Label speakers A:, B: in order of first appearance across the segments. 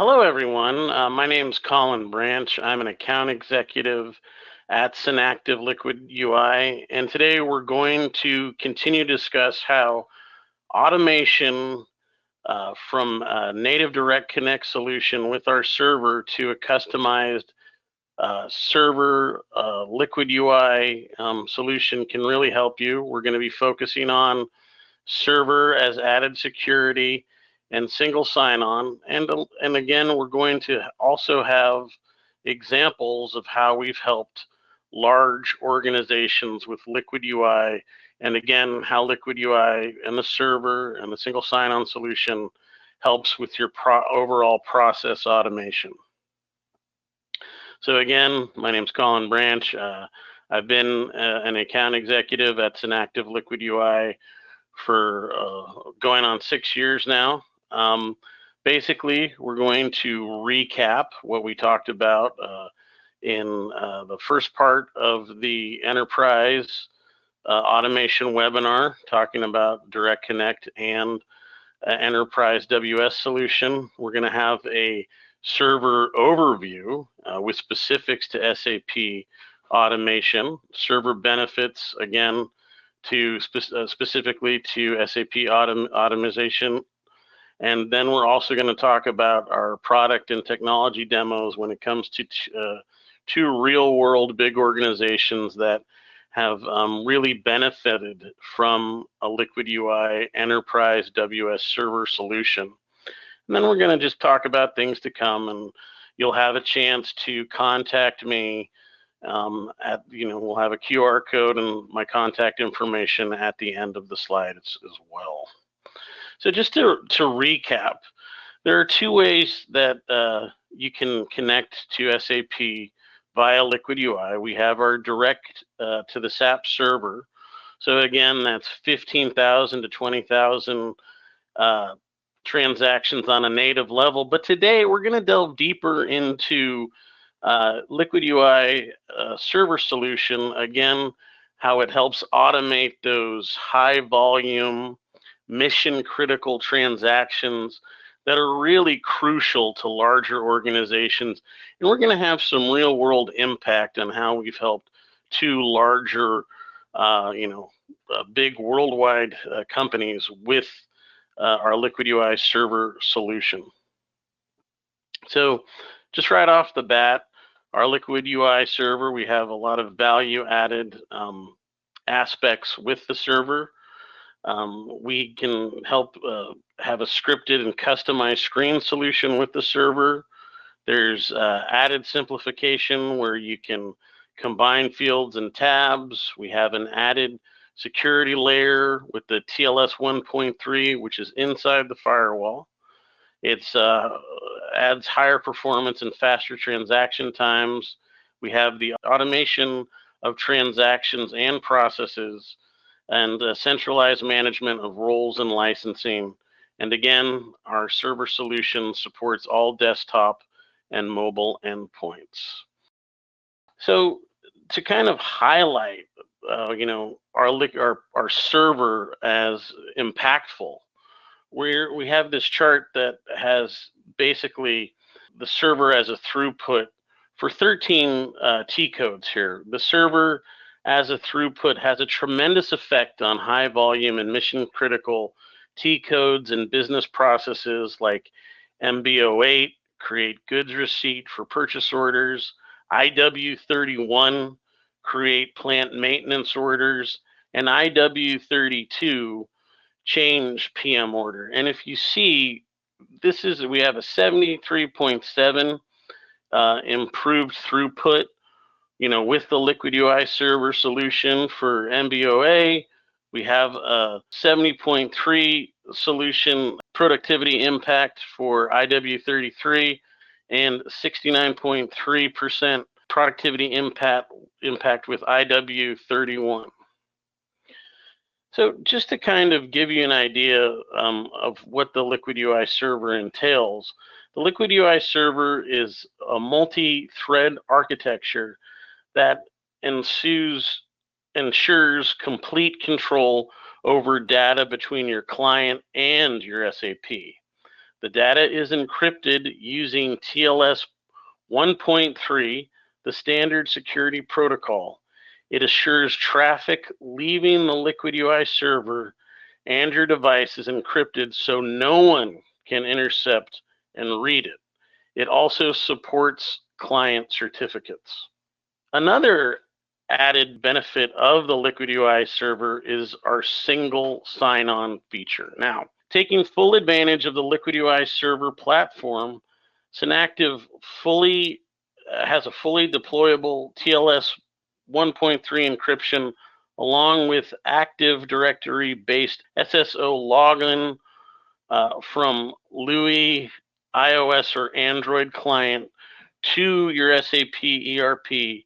A: Hello, everyone. My name's Colin Branch. I'm an account executive at Synactive Liquid UI, and today we're going to continue to discuss how automation from a native direct connect solution with our server to a customized server Liquid UI solution can really help you. We're going to be focusing on server as added security and single sign-on. And again, we're going to also have examples of how we've helped large organizations with Liquid UI, and again, how Liquid UI and the server and the single sign-on solution helps with your overall process automation. So again, my name's Colin Branch. I've been an account executive at Synactive Liquid UI for going on 6 years now. Basically, we're going to recap what we talked about in the first part of the enterprise automation webinar, talking about Direct Connect and enterprise WS solution. We're going to have a server overview with specifics to SAP automation, server benefits, again, to specifically to SAP automation. And then we're also going to talk about our product and technology demos when it comes to two real world big organizations that have really benefited from a Liquid UI enterprise WS server solution. And then we're going to just talk about things to come, and you'll have a chance to contact me we'll have a QR code and my contact information at the end of the slides as well. So just to recap, there are two ways that you can connect to SAP via Liquid UI. We have our direct to the SAP server. So again, that's 15,000 to 20,000 transactions on a native level. But today we're going to delve deeper into Liquid UI server solution, again, how it helps automate those high volume, mission critical transactions that are really crucial to larger organizations. And we're going to have some real world impact on how we've helped two larger, big worldwide companies with our Liquid UI server solution. So just right off the bat, our Liquid UI server, we have a lot of value added aspects with the server. We can help have a scripted and customized screen solution with the server. There's added simplification where you can combine fields and tabs. We have an added security layer with the TLS 1.3, which is inside the firewall. It adds higher performance and faster transaction times. We have the automation of transactions and processes, and centralized management of roles and licensing. And again, our server solution supports all desktop and mobile endpoints. So to kind of highlight, our server as impactful, we have this chart that has basically the server as a throughput for 13 T codes here. The server as a throughput has a tremendous effect on high volume and mission critical T codes and business processes like MB08, create goods receipt for purchase orders, IW31, create plant maintenance orders, and IW32, change PM order. And if you see, we have a 73.7 improved throughput, with the Liquid UI server solution for MBOA. We have a 70.3 solution productivity impact for IW33 and 69.3% productivity impact with IW31. So just to kind of give you an idea of what the Liquid UI server entails, the Liquid UI server is a multi-thread architecture that ensures complete control over data between your client and your SAP. The data is encrypted using TLS 1.3, the standard security protocol. It assures traffic leaving the Liquid UI server and your device is encrypted so no one can intercept and read it. It also supports client certificates. Another added benefit of the Liquid UI server is our single sign-on feature. Now, taking full advantage of the Liquid UI server platform, Synactive has a fully deployable TLS 1.3 encryption along with Active Directory-based SSO login from LUI, iOS, or Android client to your SAP ERP,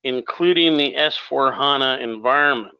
A: including the S/4HANA environment.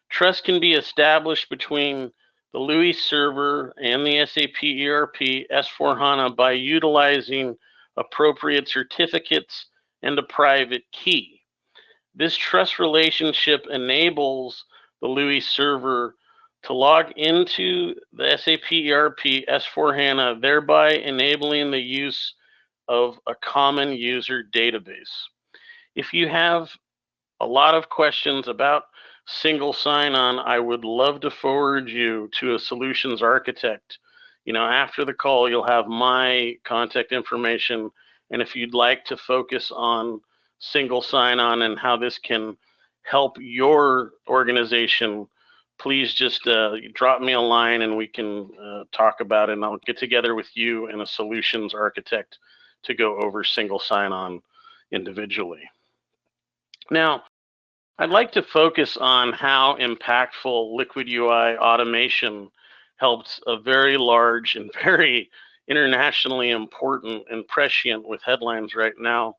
A: Trust can be established between the LUI server and the SAP ERP S/4HANA by utilizing appropriate certificates and a private key. This trust relationship enables the LUI server to log into the SAP ERP S/4HANA, thereby enabling the use of a common user database. If you have a lot of questions about single sign-on, I would love to forward you to a solutions architect. After the call, you'll have my contact information, and if you'd like to focus on single sign-on and how this can help your organization, please just drop me a line and we can talk about it, and I'll get together with you and a solutions architect to go over single sign-on individually. Now, I'd like to focus on how impactful Liquid UI automation helped a very large and very internationally important and prescient with headlines right now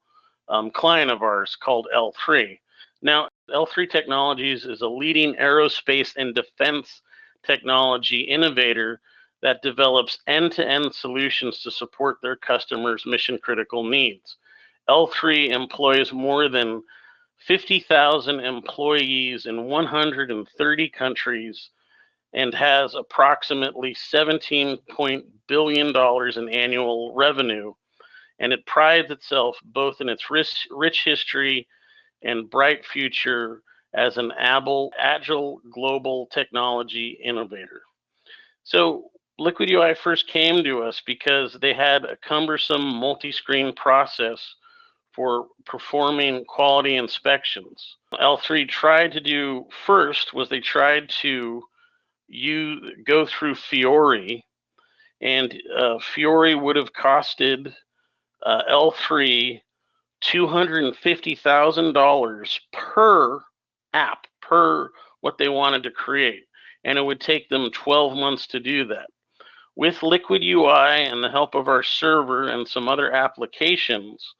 A: client of ours called L3. Now, L3 Technologies is a leading aerospace and defense technology innovator that develops end-to-end solutions to support their customers' mission-critical needs. L3 employs more than 50,000 employees in 130 countries and has approximately $17 billion in annual revenue. And it prides itself both in its rich history and bright future as an agile global technology innovator. So Liquid UI first came to us because they had a cumbersome multi-screen process for performing quality inspections. L3 tried to do first was they tried to go through Fiori, and Fiori would have costed L3 $250,000 per app, per what they wanted to create, and it would take them 12 months to do that. With Liquid UI and the help of our server and some other applications,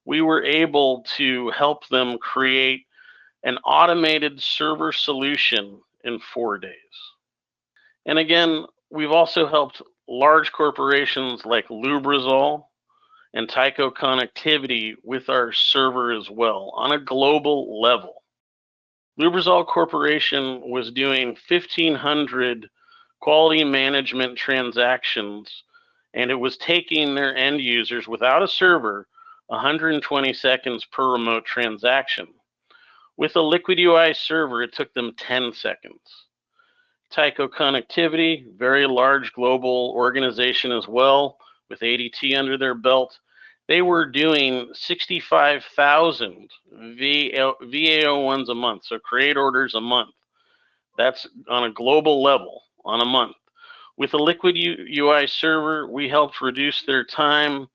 A: we were able to help them create an automated server solution in 4 days. And again, we've also helped large corporations like Lubrizol and Tyco Connectivity with our server as well on a global level. Lubrizol Corporation was doing 1,500 quality management transactions, and it was taking their end users without a server 120 seconds per remote transaction. With a Liquid UI server, it took them 10 seconds. Tyco Connectivity, very large global organization as well, with ADT under their belt. They were doing 65,000 VAO1s a month, so create orders a month. That's on a global level on a month. With a Liquid UI server, we helped reduce their time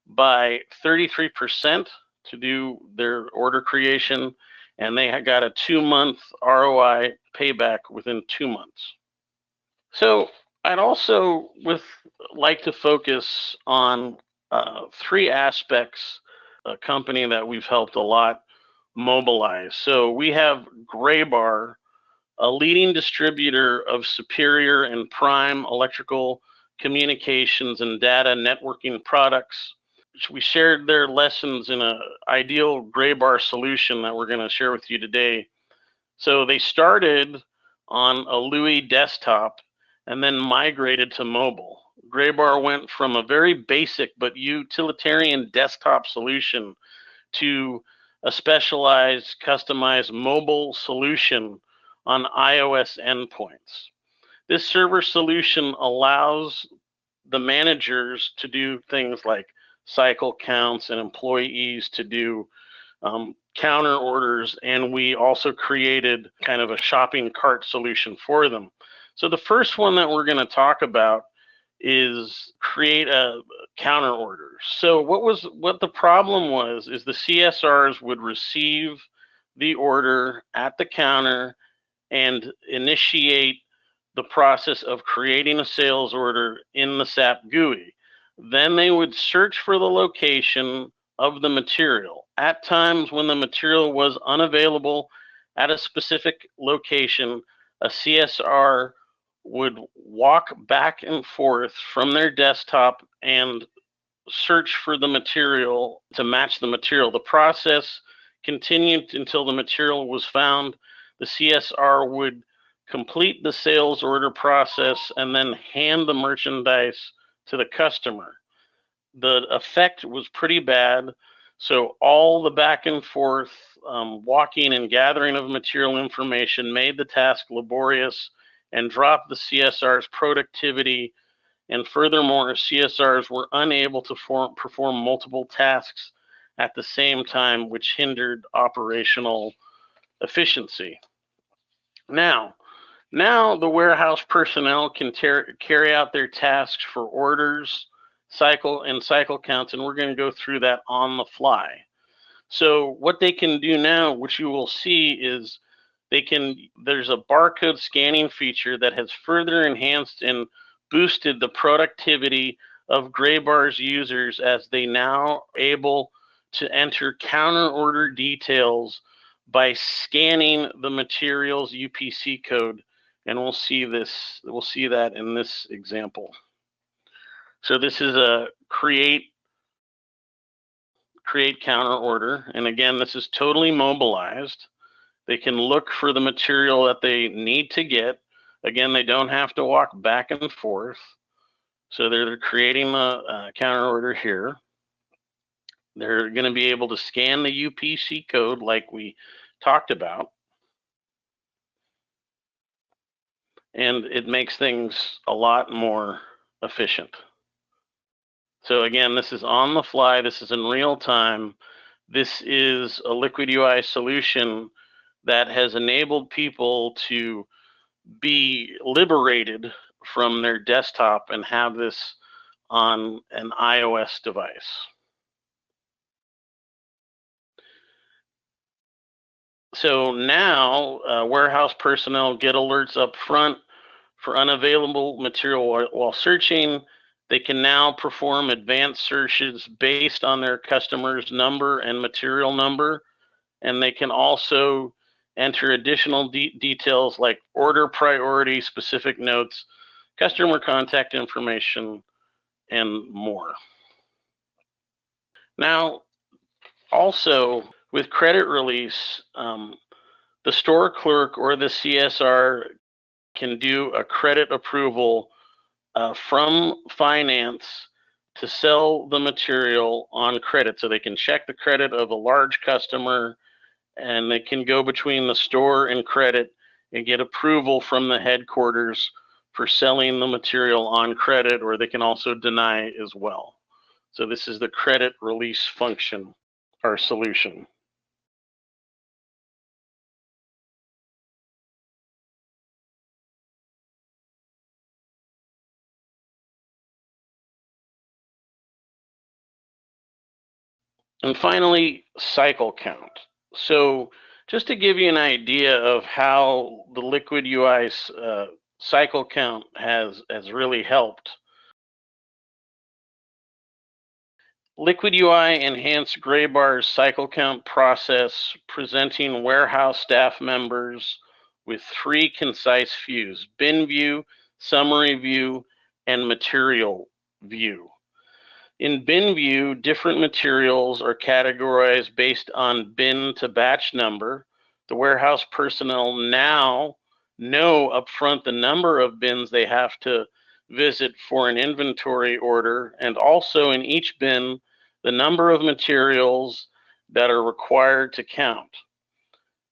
A: by 33% to do their order creation, and they got a 2-month ROI payback within 2 months. So I'd also like to focus on 3 aspects, a company that we've helped a lot mobilize. So we have Graybar, a leading distributor of superior and prime electrical communications and data networking products. We shared their lessons in an ideal Graybar solution that we're going to share with you today. So they started on a LUI desktop and then migrated to mobile. Graybar went from a very basic but utilitarian desktop solution to a specialized, customized mobile solution on iOS endpoints. This server solution allows the managers to do things like cycle counts and employees to do counter orders, and we also created kind of a shopping cart solution for them. So the first one that we're going to talk about is create a counter order. So what the problem was is the CSRs would receive the order at the counter and initiate the process of creating a sales order in the SAP GUI. Then they would search for the location of the material. At times when the material was unavailable at a specific location, a CSR would walk back and forth from their desktop and search for the material to match the material. The process continued until the material was found. The CSR would complete the sales order process and then hand the merchandise to the customer. The effect was pretty bad. So all the back and forth walking and gathering of material information made the task laborious and dropped the CSR's productivity. And furthermore, CSRs were unable to perform multiple tasks at the same time, which hindered operational efficiency. Now the warehouse personnel can carry out their tasks for orders, cycle counts, and we're going to go through that on the fly. So what they can do now, which you will see, is there's a barcode scanning feature that has further enhanced and boosted the productivity of Graybar's users as they now are able to enter counter order details by scanning the material's UPC code. And we'll see that in this example. So this is a create counter order. And again, this is totally mobilized. They can look for the material that they need to get. Again, they don't have to walk back and forth. So they're creating the counter order here. They're going to be able to scan the UPC code like we talked about. And it makes things a lot more efficient. So again, this is on the fly. This is in real time. This is a Liquid UI solution that has enabled people to be liberated from their desktop and have this on an iOS device. So now warehouse personnel get alerts up front for unavailable material while searching. They can now perform advanced searches based on their customer's number and material number, and they can also enter additional details like order priority, specific notes, customer contact information, and more. Now, also with credit release, the store clerk or the CSR can do a credit approval from finance to sell the material on credit. So they can check the credit of a large customer, and they can go between the store and credit and get approval from the headquarters for selling the material on credit, or they can also deny as well. So this is the credit release function, our solution. And finally, cycle count. So just to give you an idea of how the Liquid UI cycle count has really helped, Liquid UI enhanced Graybar's cycle count process, presenting warehouse staff members with 3 concise views: bin view, summary view, and material view. In bin view, different materials are categorized based on bin to batch number. The warehouse personnel now know upfront the number of bins they have to visit for an inventory order, and also in each bin, the number of materials that are required to count.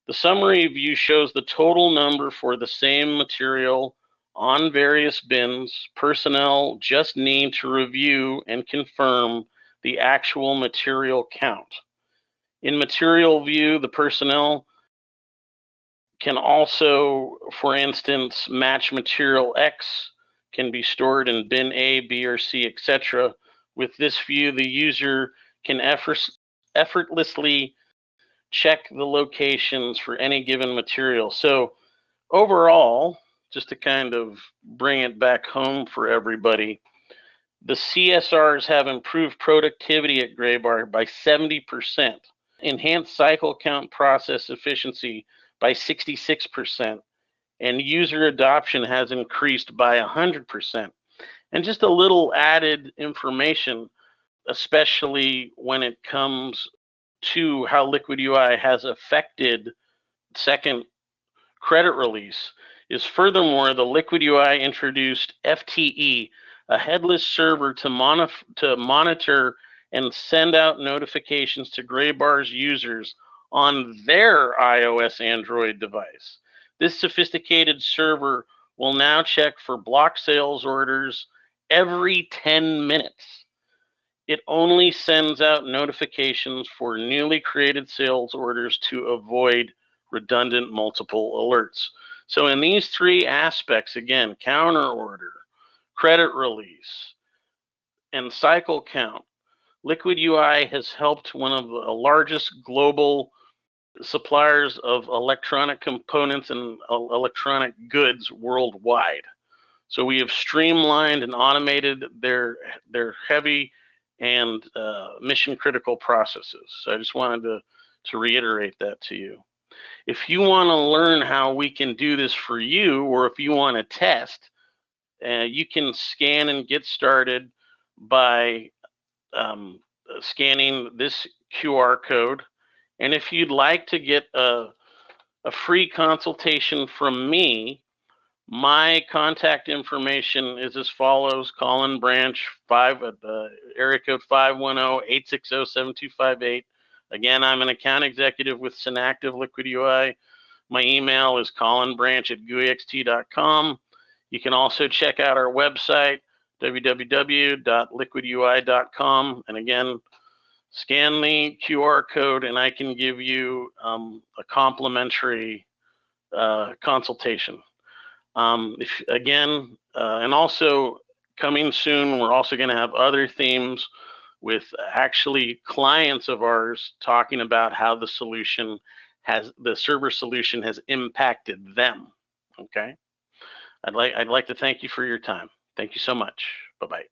A: The summary view shows the total number for the same material on various bins. Personnel just need to review and confirm the actual material count. In material view, the personnel can also, for instance, match material X can be stored in bin A, B, or C, etc. With this view, the user can effortlessly check the locations for any given material. So overall, just to kind of bring it back home for everybody, the CSRs have improved productivity at Graybar by 70%, enhanced cycle count process efficiency by 66%, and user adoption has increased by 100%. And just a little added information, especially when it comes to how Liquid UI has affected second credit release, is furthermore, the Liquid UI introduced FTE, a headless server to monitor and send out notifications to Graybar's users on their iOS Android device. This sophisticated server will now check for block sales orders every 10 minutes. It only sends out notifications for newly created sales orders to avoid redundant multiple alerts. So in these three aspects, again, counter order, credit release, and cycle count, Liquid UI has helped one of the largest global suppliers of electronic components and electronic goods worldwide. So we have streamlined and automated their heavy and mission critical processes. So I just wanted to reiterate that to you. If you want to learn how we can do this for you, or if you want to test, you can scan and get started by scanning this QR code. And if you'd like to get a free consultation from me, my contact information is as follows: Colin Branch, area code 510-860-7258. Again, I'm an account executive with Synactive Liquid UI. My email is colinbranch@guixt.com. You can also check out our website, www.liquidui.com. And again, scan the QR code and I can give you a complimentary consultation. And also coming soon, we're also going to have other themes with actually clients of ours talking about how the server solution has impacted them. Okay, I'd like to thank you for your time. Thank you so much. Bye-bye.